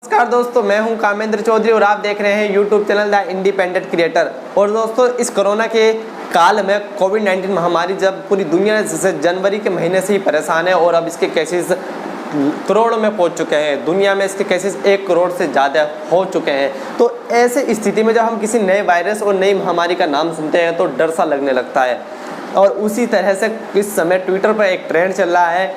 नमस्कार दोस्तों, मैं हूं कामेंद्र चौधरी और आप देख रहे हैं YouTube channel the independent creator. और दोस्तों, इस कोरोना के काल में कोविड-19 महामारी जब पूरी दुनिया जैसे जनवरी के महीने से ही परेशान है और अब इसके केसेस करोड़ों में पहुंच चुके हैं। दुनिया में इसके केसेस 1 करोड़ से ज़्यादा हो चुके हैं। तो ऐसे स्थिति में जब हम किसी नए वायरस और नई महामारी का नाम सुनते हैं तो डर सा लगने लगता है। और उसी तरह से इस समय ट्विटर पर एक ट्रेंड चल रहा है,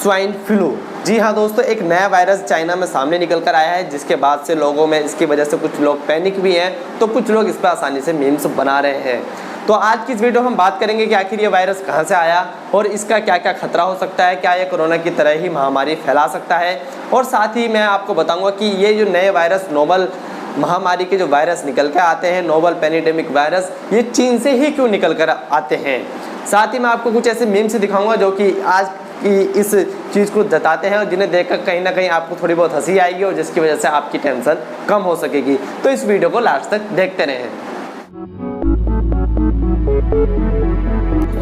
स्वाइन फ्लू। जी हाँ दोस्तों, एक नया वायरस चाइना में सामने निकल कर आया है, जिसके बाद से लोगों में इसकी वजह से कुछ लोग पैनिक भी हैं, तो कुछ लोग इस पर आसानी से मीम्स बना रहे हैं। तो आज की इस वीडियो में हम बात करेंगे कि आखिर ये वायरस कहाँ से आया और इसका क्या क्या खतरा हो सकता है, क्या ये कोरोना की तरह ही महामारी फैला सकता है। और साथ ही मैं आपको बताऊँगा कि ये जो नए वायरस, नोवल महामारी के जो वायरस निकल कर आते हैं, नोवल पैंडेमिक वायरस, ये चीन से ही क्यों निकल कर आते हैं। साथ ही मैं आपको कुछ ऐसे मीम्स दिखाऊंगा जो कि आज की इस चीज़ को जताते हैं और जिन्हें देखकर कहीं ना कहीं आपको थोड़ी बहुत हंसी आएगी और जिसकी वजह से आपकी टेंशन कम हो सकेगी। तो इस वीडियो को लास्ट तक देखते रहें।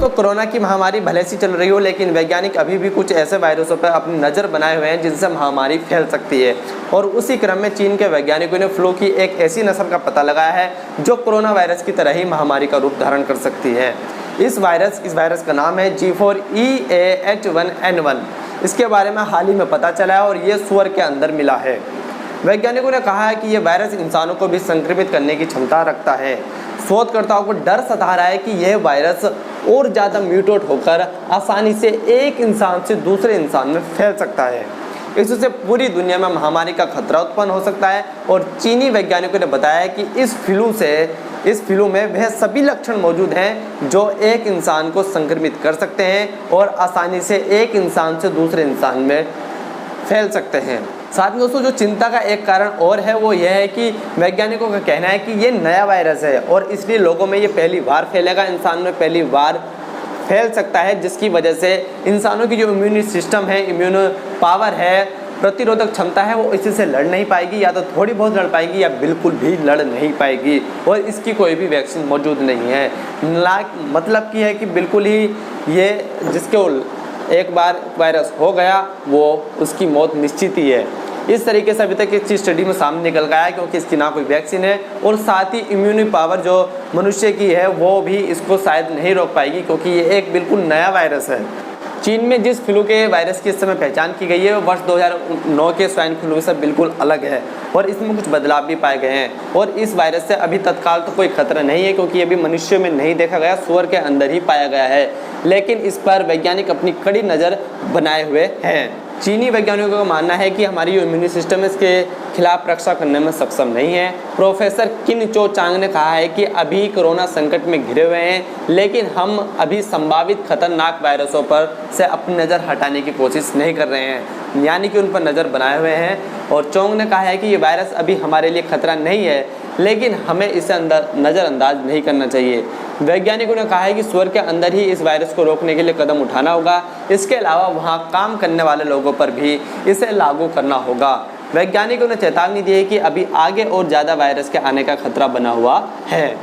तो कोरोना की महामारी भले सी चल रही हो, लेकिन वैज्ञानिक अभी भी कुछ ऐसे वायरसों पर अपनी नज़र बनाए हुए हैं जिनसे महामारी फैल सकती है। और उसी क्रम में चीन के वैज्ञानिकों ने फ्लू की एक ऐसी नस्ल का पता लगाया है जो कोरोना वायरस की तरह ही महामारी का रूप धारण कर सकती है। इस वायरस का नाम है G4EA-H1N1। इसके बारे में हाल ही में पता चला है और ये सुअर के अंदर मिला है। वैज्ञानिकों ने कहा है कि ये वायरस इंसानों को भी संक्रमित करने की क्षमता रखता है। शोधकर्ताओं को डर सता रहा है कि यह वायरस और ज़्यादा म्यूटेट होकर आसानी से एक इंसान से दूसरे इंसान में फैल सकता है। इससे पूरी दुनिया में महामारी का खतरा उत्पन्न हो सकता है। और चीनी वैज्ञानिकों ने बताया कि इस फ्लू में वह सभी लक्षण मौजूद हैं जो एक इंसान को संक्रमित कर सकते हैं और आसानी से एक इंसान से दूसरे इंसान में फैल सकते हैं। साथ में दोस्तों, जो चिंता का एक कारण और है वो यह है कि वैज्ञानिकों का कहना है कि ये नया वायरस है और इसलिए लोगों में ये पहली बार फैलेगा, इंसान में पहली बार फैल सकता है, जिसकी वजह से इंसानों की जो इम्यून सिस्टम है, इम्यून पावर है, प्रतिरोधक क्षमता है, वो इसी से लड़ नहीं पाएगी, या तो थोड़ी बहुत लड़ पाएगी या बिल्कुल भी लड़ नहीं पाएगी। और इसकी कोई भी वैक्सीन मौजूद नहीं है। मतलब की है कि बिल्कुल ही ये जिसके एक बार वायरस हो गया वो उसकी मौत निश्चित ही है। इस तरीके से अभी तक इस स्टडी में सामने निकल गया है, क्योंकि इसकी ना कोई वैक्सीन है और साथ ही इम्यूनिटी पावर जो मनुष्य की है वो भी इसको शायद नहीं रोक पाएगी, क्योंकि ये एक बिल्कुल नया वायरस है। चीन में जिस फ्लू के वायरस की इस समय पहचान की गई है वो वर्ष 2009 के स्वाइन फ्लू से बिल्कुल अलग है और इसमें कुछ बदलाव भी पाए गए हैं। और इस वायरस से अभी तत्काल तो कोई खतरा नहीं है, क्योंकि ये भी मनुष्य में नहीं देखा गया, सुअर के अंदर ही पाया गया है। लेकिन इस पर वैज्ञानिक अपनी कड़ी नज़र बनाए हुए हैं। चीनी वैज्ञानिकों का मानना है कि हमारी जो इम्यून सिस्टम है इसके खिलाफ रक्षा करने में सक्षम नहीं है। प्रोफेसर किन चो चांग ने कहा है कि अभी कोरोना संकट में घिरे हुए हैं, लेकिन हम अभी संभावित खतरनाक वायरसों पर से अपनी नज़र हटाने की कोशिश नहीं कर रहे हैं, यानी कि उन पर नज़र बनाए हुए हैं। और चोंग ने कहा है कि ये वायरस अभी हमारे लिए खतरा नहीं है, लेकिन हमें इसे नज़रअंदाज नहीं करना चाहिए। वैज्ञानिकों ने कहा है कि सुअर के अंदर ही इस वायरस को रोकने के लिए कदम उठाना होगा। इसके अलावा वहाँ काम करने वाले लोगों पर भी इसे लागू करना होगा। वैज्ञानिकों ने चेतावनी दी है कि अभी आगे और ज़्यादा वायरस के आने का खतरा बना हुआ है।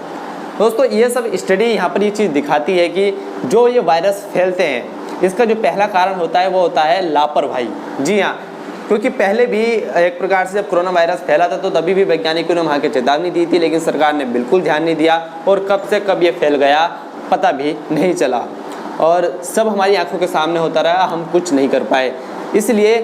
दोस्तों, ये सब स्टडी यहाँ पर ये चीज़ दिखाती है कि जो ये वायरस फैलते हैं इसका जो पहला कारण होता है वो होता है लापरवाही। जी हाँ, क्योंकि पहले भी एक प्रकार से जब कोरोना वायरस फैला था तो तभी भी वैज्ञानिकों ने वहाँ की चेतावनी दी थी, लेकिन सरकार ने बिल्कुल ध्यान नहीं दिया और कब से कब ये फैल गया पता भी नहीं चला और सब हमारी आंखों के सामने होता रहा, हम कुछ नहीं कर पाए। इसलिए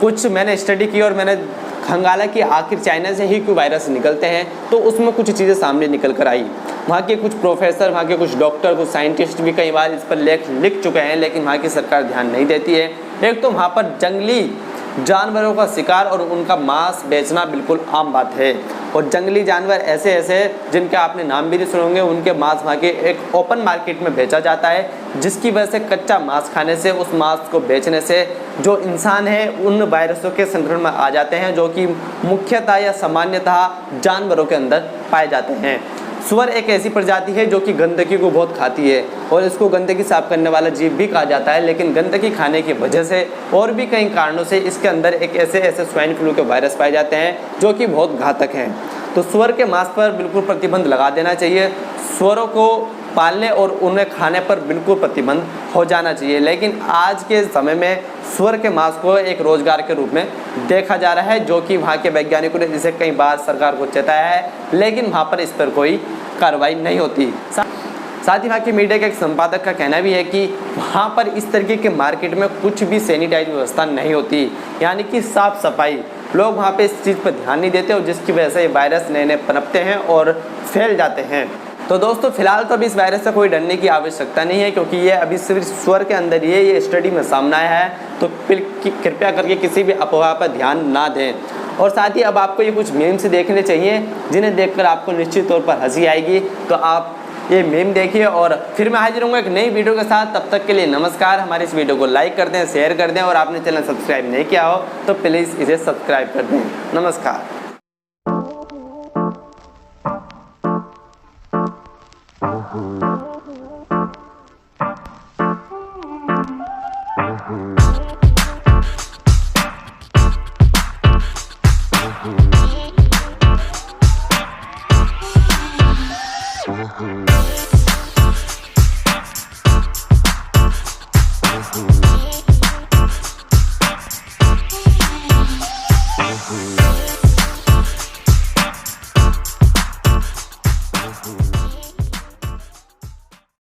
कुछ मैंने स्टडी की और मैंने खंगाला कि आखिर चाइना से ही क्यों वायरस निकलते हैं, तो उसमें कुछ चीज़ें सामने निकल कर आई। वहाँ के कुछ प्रोफेसर, वहाँ के कुछ डॉक्टर, कुछ साइंटिस्ट भी कई बार इस पर लेख लिख चुके हैं, लेकिन वहाँ की सरकार ध्यान नहीं देती है। एक तो वहाँ पर जंगली जानवरों का शिकार और उनका मांस बेचना बिल्कुल आम बात है। और जंगली जानवर ऐसे जिनके आपने नाम भी नहीं सुने होंगे, उनके मांस वहाँ के एक ओपन मार्केट में बेचा जाता है, जिसकी वजह से कच्चा मांस खाने से, उस मांस को बेचने से जो इंसान है उन वायरसों के संक्रमण में आ जाते हैं, जो कि मुख्यतः या सामान्यतः जानवरों के अंदर पाए जाते हैं। सुअर एक ऐसी प्रजाति है जो कि गंदगी को बहुत खाती है और इसको गंदगी साफ करने वाला जीव भी कहा जाता है, लेकिन गंदगी खाने की वजह से और भी कई कारणों से इसके अंदर एक ऐसे स्वाइन फ्लू के वायरस पाए जाते हैं जो कि बहुत घातक हैं। तो सुअर के मांस पर बिल्कुल प्रतिबंध लगा देना चाहिए। सुअरों को पालने और उन्हें खाने पर बिल्कुल प्रतिबंध हो जाना चाहिए। लेकिन आज के समय में सुअर के मांस को एक रोजगार के रूप में देखा जा रहा है, जो कि वहाँ के वैज्ञानिकों ने इसे कई बार सरकार को चेताया है, लेकिन वहाँ पर इस पर कोई कार्रवाई नहीं होती। साथ ही वहाँ की मीडिया के एक संपादक का कहना भी है कि वहाँ पर इस तरीके के मार्केट में कुछ भी सैनिटाइज व्यवस्था नहीं होती, यानी कि साफ सफाई। लोग वहाँ पे इस चीज़ पर ध्यान नहीं देते और जिसकी वजह से ये वायरस नए नए पनपते हैं और फैल जाते हैं। तो दोस्तों फिलहाल तो अभी इस वायरस से कोई डरने की आवश्यकता नहीं है, क्योंकि ये अभी सिर्फ सुअर के अंदर ही ये स्टडी में सामने आया है। तो कृपया करके किसी भी अफवाह पर ध्यान ना दें। और साथ ही अब आपको ये कुछ मीम्स देखने चाहिए जिन्हें देखकर आपको निश्चित तौर पर हंसी आएगी, तो आप ये मीम देखिए। और फिर मैं हाजिर हूँगा एक नई वीडियो के साथ। तब तक के लिए नमस्कार। हमारे इस वीडियो को लाइक कर दें, शेयर कर दें, और आपने चैनल सब्सक्राइब नहीं किया हो तो प्लीज़ इसे सब्सक्राइब कर दें। नमस्कार। Mm-hmm.